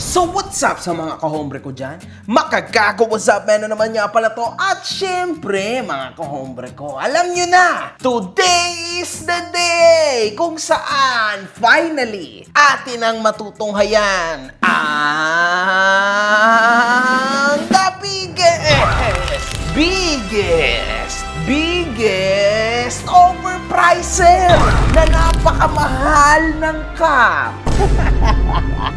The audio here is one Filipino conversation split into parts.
So what's up sa mga kahombre ko dyan? Makagago, what's up man? Ano naman nga pala to? At syempre mga kahombre ko, alam nyo na, today is the day kung saan finally atin ang matutunghayan ang the biggest overpricer na napakamahal ng cup.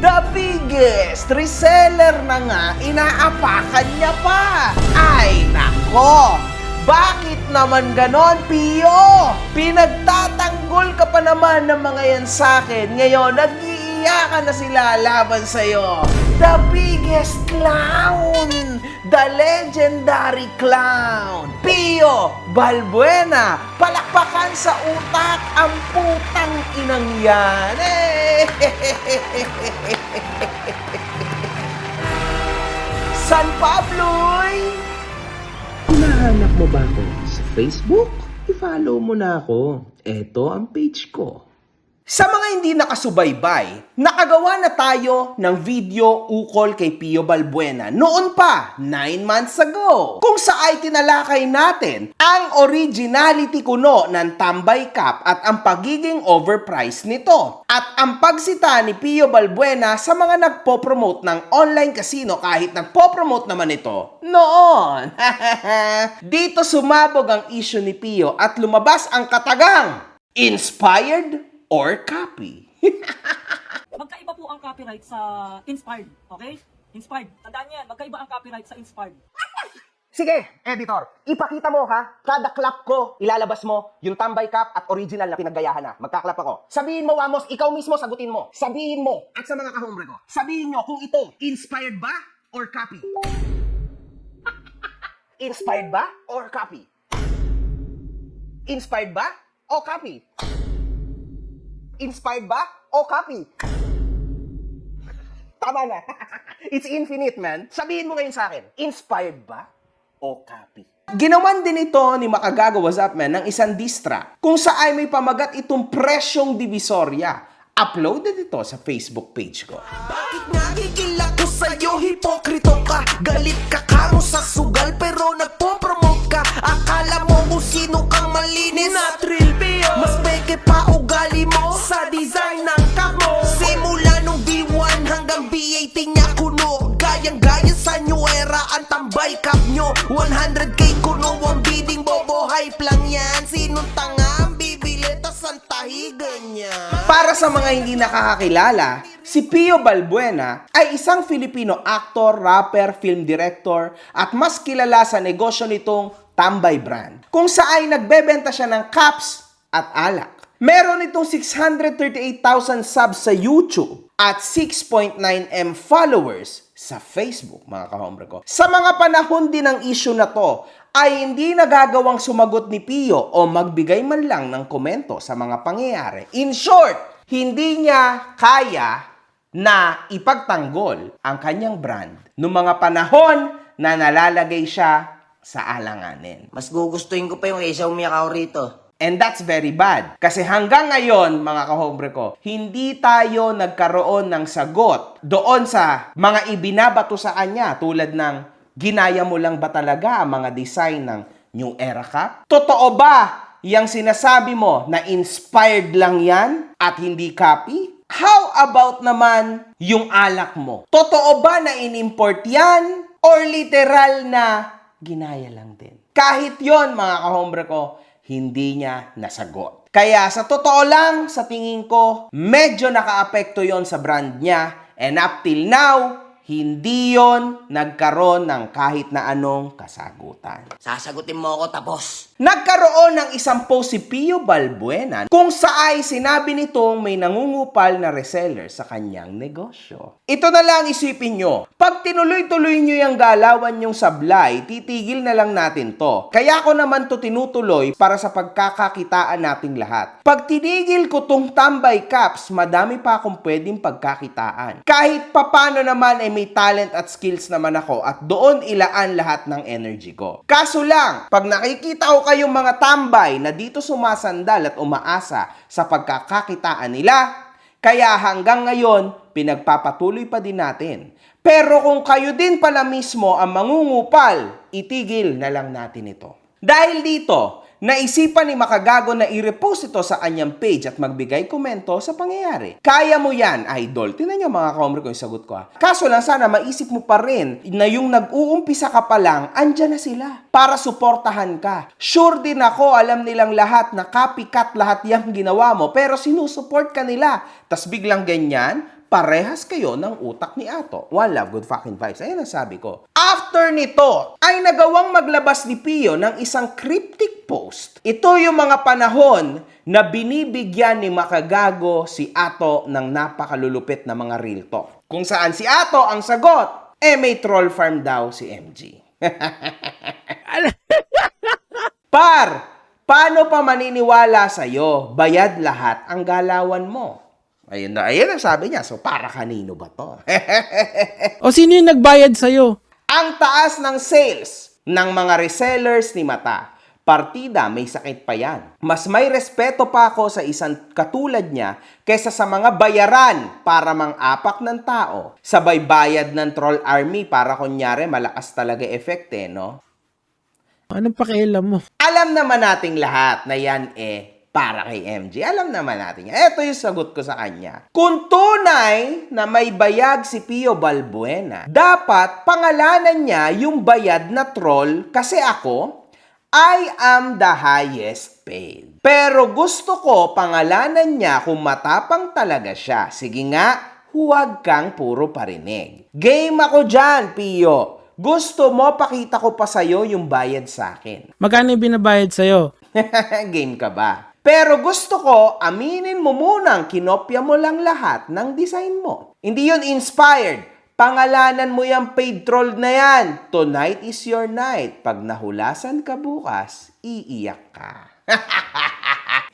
The biggest reseller na nga, inaapakan niya pa. Ay, nako! Bakit naman ganon, Pio? Pinagtatanggol ka pa naman ng mga yan sa'kin. Ngayon, nag-iiyakan na sila laban sa'yo. The biggest clown! The legendary clown! Pio Balbuena! Palakpakan sa utak ang putang inang yan! San Pablo'y! Hinahanap mo ba ako sa Facebook? I-follow mo na ako. Ito ang page ko. Sa mga hindi nakasubaybay, nakagawa na tayo ng video ukol kay Pio Balbuena noon pa, 9 months ago, kung saan tinalakay natin ang originality kuno ng Tambay Cup at ang pagiging overpriced nito. At ang pagsita ni Pio Balbuena sa mga nagpo-promote ng online casino kahit nagpo-promote naman ito noon. Dito sumabog ang issue ni Pio at lumabas ang katagang inspired or copy. Magkaiba po ang copyright sa inspired, okay? Inspired. Tandaan niyo yan, magkaiba ang copyright sa inspired. Sige, editor, ipakita mo ha, kada clap ko, ilalabas mo yung Tambay Cup at original na pinaggayahan na. Magkaklap ako. Sabihin mo, Wamos, ikaw mismo sagutin mo. Sabihin mo, at sa mga kahombre ko, sabihin nyo kung ito, inspired ba or copy? Inspired ba or copy? Inspired ba o copy? Inspired ba o copy? Tama na. It's infinite, man. Sabihin mo ngayon sa akin, inspired ba o copy? Ginawan din ito ni Makagago What's Up Man ng isang distra kung saan may pamagat itong presyong divisorya. Uploaded ito sa Facebook page ko. Bakit nakikila ko sa'yo, hipokrito ka? Galit ka kamo sa sugal pero nagpo-promote ka. Akala mo kung sino kang malinis. Not real, Pio. Mas peke pa ugali mo sa design ng cup mo. Simula nung B1 hanggang B18 niya kuno. Gayang-gaya sa new era ang Tambay Cup nyo. 100k kuno ang bidding, bobo hype lang yan. Sinong tanga ang bibili tas ang tahigan niya? Para sa mga hindi nakakakilala, si Pio Balbuena ay isang Filipino actor, rapper, film director at mas kilala sa negosyo nitong Tambay brand, kung saan nagbebenta siya ng cups at alak. Meron itong 638,000 subs sa YouTube at 6.9M followers sa Facebook, mga kahombre ko. Sa mga panahon din ng issue na to, ay hindi nagagawang sumagot ni Pio o magbigay man lang ng komento sa mga pangyayari. In short, hindi niya kaya na ipagtanggol ang kanyang brand noong mga panahon na nalalagay siya sa alanganin. Mas gugustuhin ko pa yung isa umiyakaw rito. And that's very bad. Kasi hanggang ngayon, mga kahombre ko, hindi tayo nagkaroon ng sagot doon sa mga ibinabato sa kanya tulad ng ginaya mo lang ba talaga ang mga design ng New Era Cup? Totoo ba yung sinasabi mo na inspired lang yan at hindi copy? How about naman yung alak mo? Totoo ba na inimport yan or literal na ginaya lang din? Kahit yon, mga kahombre ko, hindi niya nasagot. Kaya sa totoo lang, sa tingin ko, medyo nakaapekto yon sa brand niya. And up till now, hindi yon nagkaroon ng kahit na anong kasagutan. Sasagutin mo ako tapos. Nagkaroon ng isang post si Pio Balbuena kung saan sinabi nitong may nangungupal na reseller sa kanyang negosyo. Ito na lang isipin nyo. Pag tinuloy-tuloy nyo yung galawan yung sablay, titigil na lang natin to. Kaya ko naman to tinutuloy para sa pagkakakitaan nating lahat. Pag tinigil ko tong Tambay Cups, madami pa akong pwedeng pagkakitaan. Kahit papano naman ay may talent at skills naman ako at doon ilaan lahat ng energy ko. Kaso lang, pag nakikita ko kayong mga tambay na dito sumasandal at umaasa sa pagkakakitaan nila, Kaya hanggang ngayon, pinagpapatuloy pa din natin. Pero kung kayo din pala mismo ang mangungupal, itigil na lang natin ito. Dahil dito, naisipan ni Makagago na i-repost ito sa kanyang page at magbigay komento sa pangyayari. Kaya mo yan, idol. Tingnan nyo mga ka-hombre ko yung sagot ko. Kaso lang sana maisip mo pa rin na yung nag-uumpisa ka pa lang, andyan na sila para suportahan ka. Sure din ako, alam nilang lahat na copycat lahat yung ginawa mo, pero sinusuport ka nila. Tas biglang ganyan, parehas kayo ng utak ni Ato. One love, good fucking vibes. Ayan ang sabi ko. After nito, ay nagawang maglabas ni Pio ng isang cryptic post. Ito yung mga panahon na binibigyan ni Makagago si Ato ng napakalulupit na mga real talk. Kung saan si Ato ang sagot, may troll farm daw si MG. Par, paano pa maniniwala sa'yo? Bayad lahat ang galawan mo. Ayun ang sabi niya. So, para kanino ba to? O sino yung nagbayad sa'yo? Ang taas ng sales ng mga resellers ni Mata. Partida, may sakit pa yan. Mas may respeto pa ako sa isang katulad niya kaysa sa mga bayaran para mang-apak ng tao. Sabay bayad ng troll army para kunyari malakas talaga efekte, no? Anong pakialam mo? Alam naman nating lahat na yan para kay MG. Alam naman natin yan. Ito yung sagot ko sa kanya. Kung tunay na may bayag si Pio Balbuena, dapat pangalanan niya yung bayad na troll kasi ako, I am the highest paid. Pero gusto ko pangalanan niya kung matapang talaga siya. Sige nga, huwag kang puro parinig. Game ako dyan, Pio. Gusto mo pakita ko pa sa'yo yung bayad sa akin. Magkano yung binabayad sa'yo? Game ka ba? Pero gusto ko, aminin mo munang kinopya mo lang lahat ng design mo. Hindi yun inspired. Pangalanan mo yung paid troll na yan. Tonight is your night. Pag nahulasan ka bukas, iiyak ka.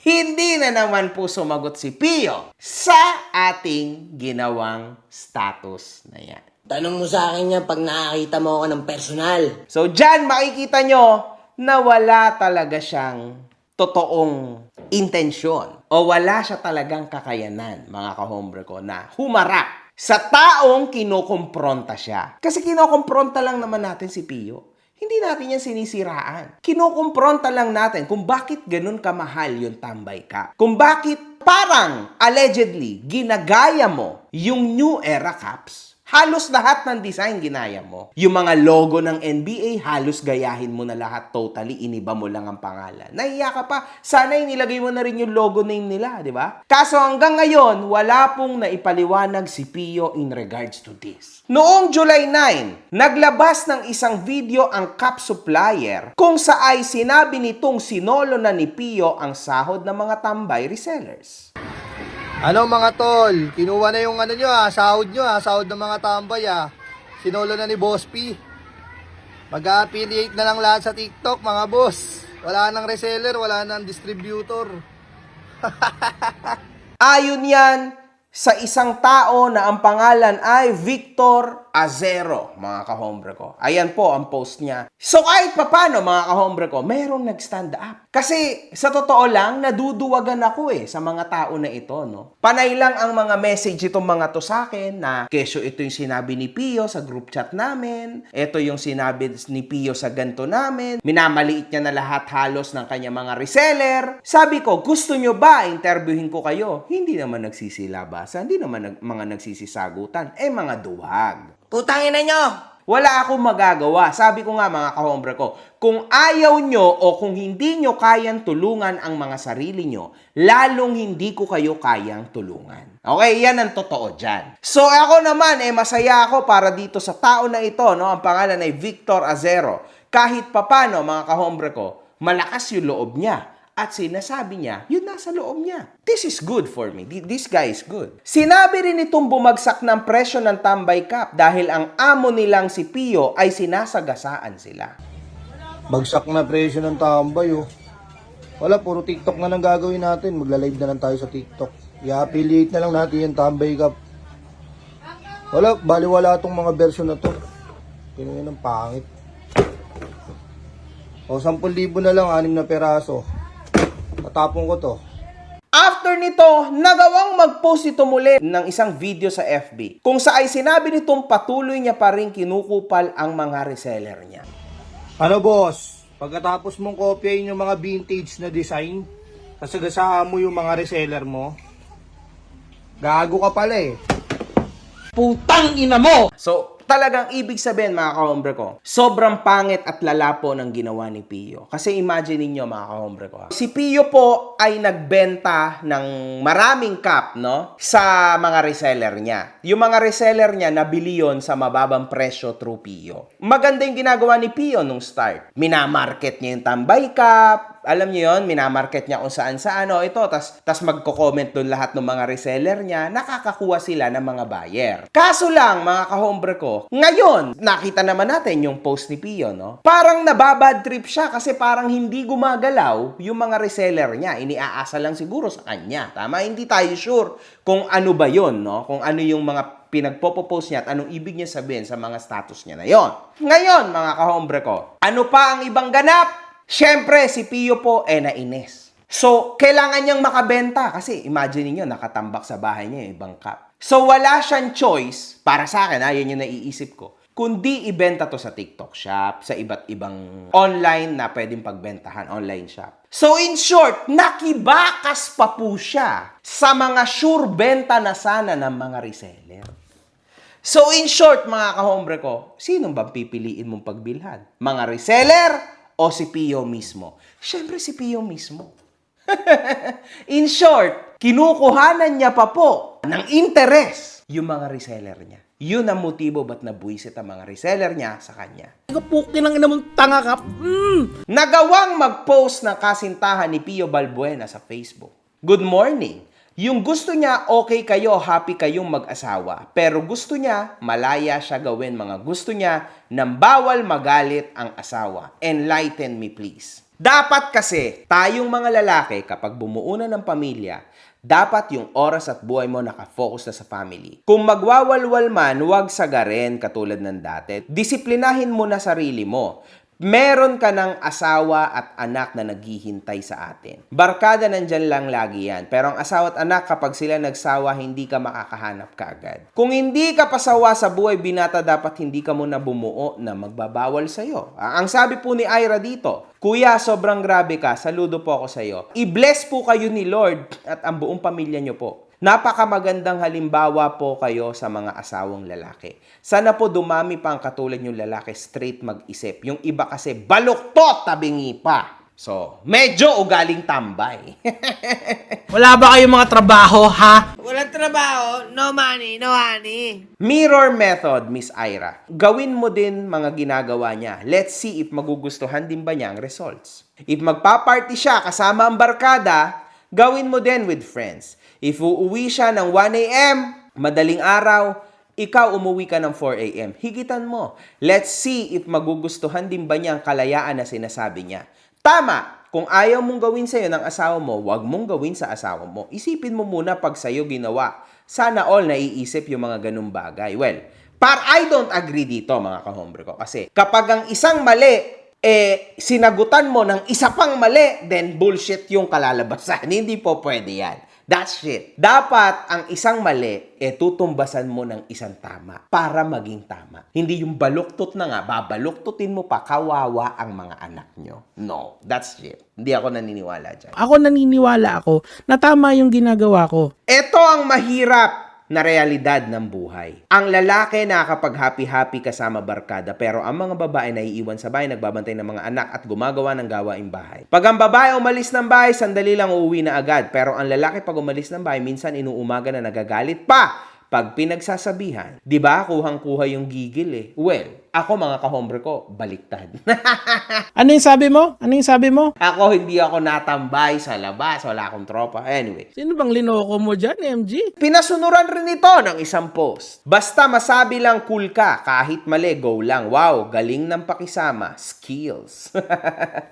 Hindi na naman po sumagot si Pio sa ating ginawang status na yan. Tanong mo sa akin yan pag nakakita mo ako ng personal. So, dyan makikita nyo na wala talaga siyang totoong intensyon o wala siya talagang kakayanan, mga ka-hombre ko, na humarap sa taong kinukumpronta siya. Kasi kinukumpronta lang naman natin si Pio. Hindi natin yan sinisiraan. Kinukumpronta lang natin kung bakit ganun kamahal yung tambay ka. Kung bakit parang allegedly ginagaya mo yung New Era Caps. Halos lahat ng design ginaya mo. Yung mga logo ng NBA, halos gayahin mo na lahat totally. Iniba mo lang ang pangalan. Nahiya ka pa. Sana inilagay mo na rin yung logo name nila, di ba? Kaso hanggang ngayon, wala pong naipaliwanag si Pio in regards to this. Noong July 9, naglabas ng isang video ang Cap Supplier kung saay sinabi nitong sinolo na ni Pio ang sahod ng mga tambay resellers. Ano mga tol, kinuha na yung sahod nyo sahod ng mga tambay Sinolo na ni Boss P. Mag-affiliate na lang lahat sa TikTok mga boss. Wala nang reseller, wala nang distributor. Ayon yan sa isang tao na ang pangalan ay Victor Azero, mga ka-hombre ko. Ayan po ang post niya. So kahit papano, mga ka-hombre ko, merong nag-stand up. Kasi sa totoo lang, naduduwagan ako sa mga tao na ito, no? Panay lang ang mga message itong mga to sa akin na kesyo ito yung sinabi ni Pio sa group chat namin. Ito yung sinabi ni Pio sa ganto namin. Minamaliit niya na lahat halos ng kanya mga reseller. Sabi ko, gusto nyo ba interviewin ko kayo? Hindi naman nagsisilabasan, hindi naman mga nagsisisagutan. Mga duwag. Putangin na nyo! Wala akong magagawa. Sabi ko nga mga ka-hombre ko, kung ayaw nyo o kung hindi nyo kayang tulungan ang mga sarili nyo, lalong hindi ko kayo kayang tulungan. Okay, yan ang totoo dyan. So ako naman, masaya ako para dito sa tao na ito, no? Ang pangalan ay Victor Azero. Kahit papano, mga ka-hombre ko, malakas yung loob niya. At sinasabi niya, yun nasa loob niya. This is good for me. This guy is good. Sinabi rin itong bumagsak ng presyo ng Tambay Cup dahil ang amo nilang si Pio ay sinasagasaan sila. Bagsak na presyo ng tambay Wala, puro TikTok na lang gagawin natin. Magla-live na lang tayo sa TikTok. I-affiliate na lang natin yung Tambay Cup. Wala, baliwala tong mga version na to. Kinuha ng pangit. 10,000 na lang, 6 na peraso. Tatapon ko to. After nito, nagawang mag-post ito muli ng isang video sa FB kung saan ay sinabi nitong patuloy niya pa rin kinukupal ang mga reseller niya. Ano boss, pagkatapos mong kopyahin yung mga vintage na design, kasagasaan mo yung mga reseller mo, gago ka pala eh. So, talagang ibig sabihin mga kahombre ko, sobrang pangit at lalapo ng ginawa ni Pio. Kasi imagine niyo mga kahombre ko, si Pio po ay nagbenta ng maraming cup, no? Sa mga reseller niya. Yung mga reseller niya, nabili yun sa mababang presyo through Pio. Maganda yung ginagawa ni Pio nung start. Minamarket niya yung tambay cup, alam niyo yon, minamarket niya kung saan ito, tas magko-comment doon lahat ng mga reseller niya, nakakakuha sila ng mga buyer. Kaso lang, mga kahombre ko, ngayon, nakita naman natin yung post ni Pio, no? Parang nababad trip siya kasi parang hindi gumagalaw yung mga reseller niya. Iniaasa lang siguro sa kanya. Tama? Hindi tayo sure kung ano ba yon, no? Kung ano yung mga pinagpo-post niya at anong ibig niya sabihin sa mga status niya na yon. Ngayon, mga kahombre ko, ano pa ang ibang ganap? Siyempre, si Pio po nainis. So, kailangan niyang makabenta kasi imagine niyo nakatambak sa bahay niya yung ibang cup. So, wala siyang choice, para sa akin, yun yung naiisip ko, kundi ibenta to sa TikTok shop, sa iba't ibang online na pwedeng pagbentahan, online shop. So, in short, nakibakas pa po siya sa mga sure benta na sana ng mga reseller. So, in short, mga kahombre ko, sinong bang pipiliin mong pagbilhan? Mga reseller o si Pio mismo? Siyempre si Pio mismo. In short, kinukuhanan niya pa po ng interes yung mga reseller niya. Yun ang motibo ba't nabuisit ang mga reseller niya sa kanya. Kapukin ang ina mong tanga ka. Nagawang mag-post ng kasintahan ni Pio Balbuena sa Facebook. Good morning. Yung gusto niya, okay kayo, happy kayong mag-asawa. Pero gusto niya, malaya siya gawin mga gusto niya nang bawal magalit ang asawa. Enlighten me please. Dapat kasi, tayong mga lalaki, kapag bumuo na ng pamilya, dapat yung oras at buhay mo nakafocus na sa family. Kung magwawalwal man, huwag sagarin katulad ng dati. Disiplinahin mo na sarili mo. Meron ka ng asawa at anak na naghihintay sa atin. Barkada nandyan lang lagi yan. Pero ang asawa at anak, kapag sila nagsawa, hindi ka makakahanap kaagad. Kung hindi ka pasawa sa buhay binata, dapat hindi ka muna bumuo na magbabawal sa'yo. Ang sabi po ni Ira dito, Kuya, sobrang grabe ka. Saludo po ako sa'yo. I-bless po kayo ni Lord at ang buong pamilya nyo po. Napakamagandang halimbawa po kayo sa mga asawang lalaki. Sana po dumami pa ang katulad yung lalaki, straight mag-isip. Yung iba kasi baluktot tabingi pa. So, medyo ugaling tambay. Wala ba kayong mga trabaho, ha? Walang trabaho, no money, no honey. Mirror method, Miss Ira. Gawin mo din mga ginagawa niya. Let's see if magugustuhan din ba niya ang results. If magpa-party siya kasama ang barkada, gawin mo din with friends. If uuwi siya ng 1 a.m., madaling araw, ikaw umuwi ka ng 4 a.m. Higitan mo. Let's see if magugustuhan din ba niya ang kalayaan na sinasabi niya. Tama! Kung ayaw mong gawin sa'yo ng asawa mo, huwag mong gawin sa asawa mo. Isipin mo muna pag sa'yo ginawa. Sana all naiisip yung mga ganung bagay. Well, I don't agree dito mga kahombre ko. Kasi kapag ang isang mali, sinagutan mo ng isa pang mali, then bullshit yung kalalabasan. Hindi po pwede yan. That's shit. Dapat ang isang mali, tutumbasan mo ng isang tama para maging tama. Hindi yung baluktot na nga, babaluktutin mo pa, kawawa ang mga anak nyo. No, that's shit. Hindi ako naniniwala dyan. Ako naniniwala ako na tama yung ginagawa ko. Ito ang mahirap na realidad ng buhay. Ang lalaki nakakapag-happy-happy kasama barkada, pero ang mga babae naiiwan sa bahay, nagbabantay ng mga anak at gumagawa ng gawaing bahay. Pag ang babae umalis ng bahay, sandali lang uuwi na agad. Pero ang lalaki pag umalis ng bahay, minsan inuumaga na nagagalit pa pag pinagsasabihan. Diba? Kuhang-kuha yung gigil eh. Well, ako mga kahombre ko, baliktad. Ano yung sabi mo? Ano yung sabi mo? Ako hindi ako natambay sa labas, wala akong tropa. Anyway, Sino bang linoko mo dyan, MG? pinasunuran rin ito ng isang post. Basta masabi lang cool ka, kahit mali, go lang. Wow, galing ng pakisama. Skills.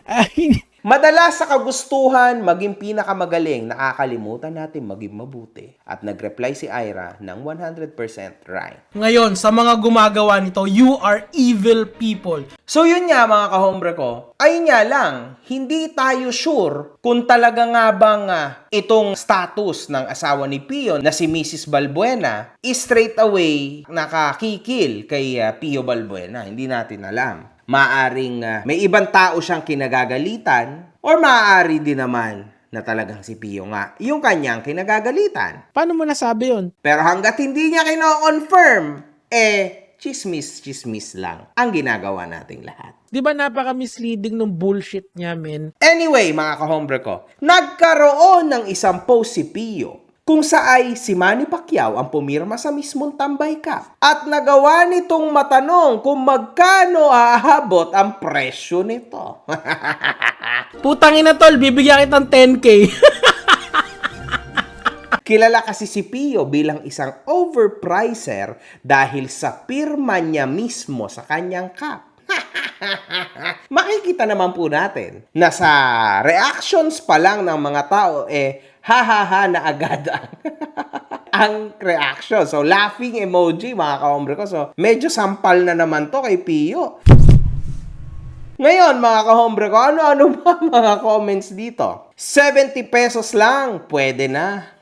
Ay, Madalas sa kagustuhan, maging pinakamagaling, nakakalimutan natin maging mabuti. At nag-reply si Ira ng 100% right. Ngayon, sa mga gumagawa nito, you are evil people. So yun nga mga kahombre ko, ay nga lang, hindi tayo sure kung talaga nga bang itong status ng asawa ni Pio na si Mrs. Balbuena is straight away nakakikil kay Pio Balbuena. Hindi natin alam. Maaring may ibang tao siyang kinagagalitan or maaari din naman na talagang si Pio nga yung kanyang kinagagalitan. Paano mo nasabi yun? Pero hanggat hindi niya kino-confirm, chismis-chismis lang ang ginagawa nating lahat. Di ba napaka-misleading ng bullshit niya, men? Anyway, mga kahombre ko, nagkaroon ng isang post si Pio kung saay si Manny Pacquiao ang pumirma sa mismong Tambay Cup at nagawa nitong matanong kung magkano aabot ang presyo nito. Putang ina tol, bibigyan kitang 10K. Kilala kasi si Pio bilang isang overpricer dahil sa pirma niya mismo sa kanyang cup. Makikita naman po natin na sa reactions pa lang ng mga tao, ha na agad ang reaction. So, laughing emoji, mga kahombre ko. So, medyo sampal na naman to kay Pio. Ngayon, mga kahombre ko, ano-ano ba mga comments dito? 70 pesos lang, pwede na.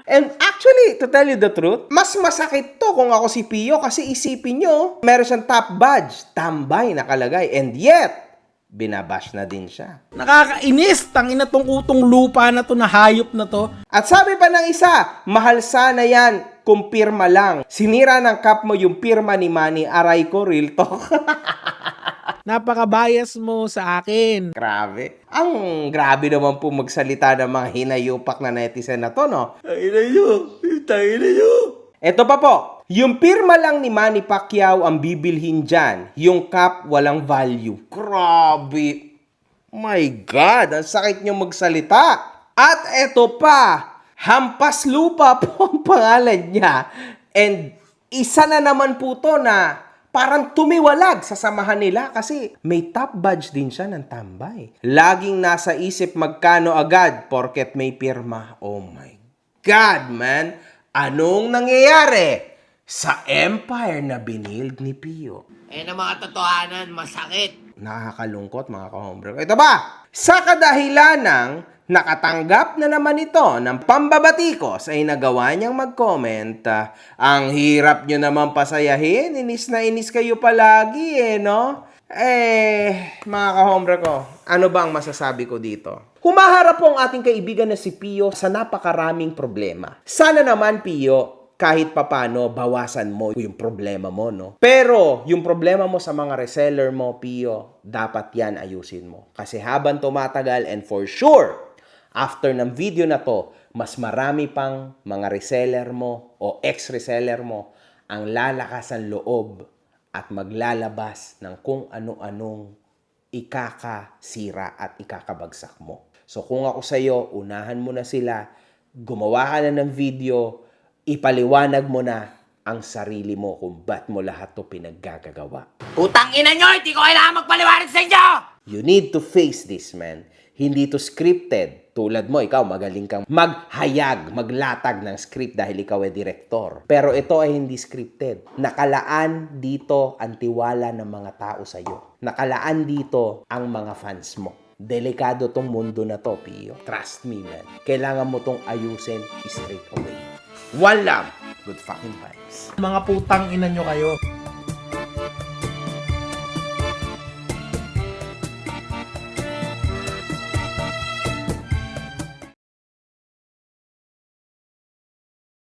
And actually, to tell you the truth, mas masakit to kung ako si Pio kasi isipin nyo, meron siyang top badge, tambay nakalagay, and yet, binabash na din siya. Nakakainis, tangina tong utong lupa na to, na hayop na to. At sabi pa ng isa, mahal sana yan kung pirma lang. Sinira ng cup mo yung pirma ni Manny, aray ko, real talk. Napaka-bias mo sa akin. Grabe. Ang grabe naman po magsalita ng mga hinayupak na netizen na to, no? Tayo na nyo. Ito pa po. Yung pirma lang ni Manny Pacquiao ang bibilhin dyan. Yung cup walang value. Grabe. My God, ang sakit nyo magsalita. At ito pa. Hampas lupa po ang pangalan niya. And isa na naman po to na parang tumiwalag sa samahan nila kasi may top badge din siya ng tambay. Laging nasa isip magkano agad porket may pirma. Oh my God, man. Anong nangyayari sa empire na binild ni Pio? Na mga totohanan, masakit. Nakakalungkot mga kahombre. Ito ba? Sa kadahilan ng nakatanggap na naman ito ng pambabatikos ay nagawa niyang mag-comment, ang hirap nyo naman pasayahin, inis na inis kayo palagi no? Mga kahombre ko, ano ba ang masasabi ko dito? Humaharap po ang ating kaibigan na si Pio sa napakaraming problema. Sana naman Pio, kahit papano, bawasan mo yung problema mo, no? Pero, yung problema mo sa mga reseller mo, Pio, dapat yan ayusin mo. Kasi habang tumatagal, and for sure, after ng video na to, mas marami pang mga reseller mo o ex-reseller mo ang lalakas ang loob at maglalabas ng kung ano-anong ikakasira at ikakabagsak mo. So kung ako sa'yo, unahan mo na sila, gumawa ka na ng video, ipaliwanag mo na ang sarili mo kung ba't mo lahat to pinaggagawa. Putang ina nyo, hindi ko kailangan magpaliwanag sa inyo! You need to face this, man. Hindi to scripted. Tulad mo, ikaw magaling kang maghayag, maglatag ng script dahil ikaw ay direktor. Pero ito ay hindi scripted. Nakalaan dito ang tiwala ng mga tao sa'yo. Nakalaan dito ang mga fans mo. Delikado tong mundo na to, Pio. Trust me, man. Kailangan mo tong ayusin straight away. One love. Good fucking vibes. Mga putang ina nyo kayo.